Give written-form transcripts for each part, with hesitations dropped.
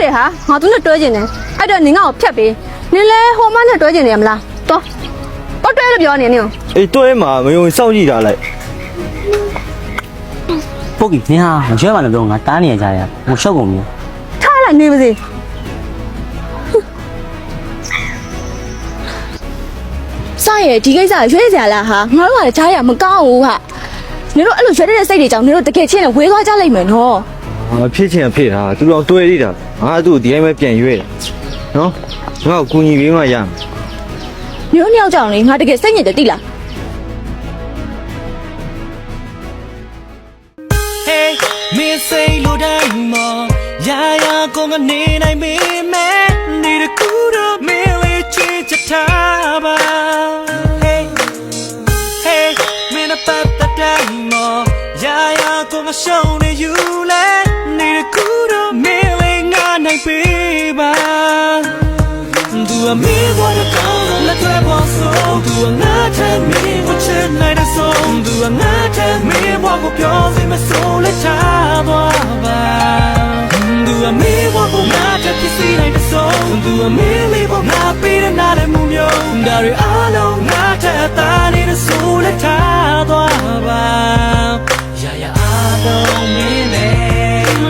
လေဟာငါသူနဲ့တွဲကျင်တယ်အဲ့တော့နင်ငါ့ကိုဖြတ်ပေးနင်လဲဟိုမနဲ့တွဲကျင်တယ်မလားတော်တွဲလို့ပြောနေနင် အေးတွဲမှာမယုံစောင့်ကြည့်တာလိုက် ပုတ်ကြီးနင်ဟာမရွှဲပါနဲ့တော့ငါတားနေရကြရဟိုရှုပ်ကုန်ပြီ ထားလိုက်နေပါစေစားရဒီကိစ္စရွှေ့စရာလားဟာငါတို့ကလည်းကြားရမကောင်းဘူးဟာနင်တို့အဲ့လိုရွှဲတဲ့စိတ်တွေကြောင့်နင်တို့တကယ်ချင်းနဲ့ဝေးသွားကြလိမ့်မယ်နော် ဖြစ်ချင်ဖြစ်တာသူတော့တွဲသေးတာငါသူ့ဒီတိုင်းပဲပြန်ရွေးတယ်နော်ငါ့ကိုကူညီပေးမှရမယ် မျိုးနှစ်ယောက်ကြောင့်လေငါတကယ်စိတ်ညစ်တယ်တိလား Hey မင်းစိတ်လိုတိုင်းမှာရာရာကိုငါနေနိုင်ပေမဲ့ဒီတကူတော့မင်းလေးချစ်ချထားပါ Hey Hey မင်းအပတ်တိုင်းမှာရာရာကိုငါရှုံးနေယူလဲဒီတကူတော့မင်းလေးငါနိုင်ပေပါသူအမေဘောရကောင်းလက်ထပ်ပေါ်ဆုံးသူငါထမ်းမင်းကိုချစ်နိုင်တဲ့ဆုံးသူငါထမ်းမင်းဘောကိုပြောစီမစိုးလက်ချသွားပါသူအမေဘောကိုငါထပ်ဖြစ်စီနိုင်တဲ့ဆုံးသူအမေလေးဘောငါပေးတဲ့နားတဲ့မှုမျိုးဒါတွေအားလုံးငါထပ်သားနေတဲ့စိုးလက်ချသွားပါရာရာအားလုံးမင်းနဲ့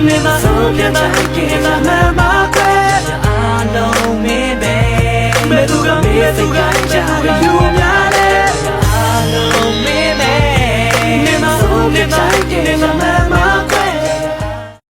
နေမဆုံးပြတဲ့ကိစ္စမှမကွယ်ရာအားလုံးမင်းနဲ့ Me duga, me duga, ya, you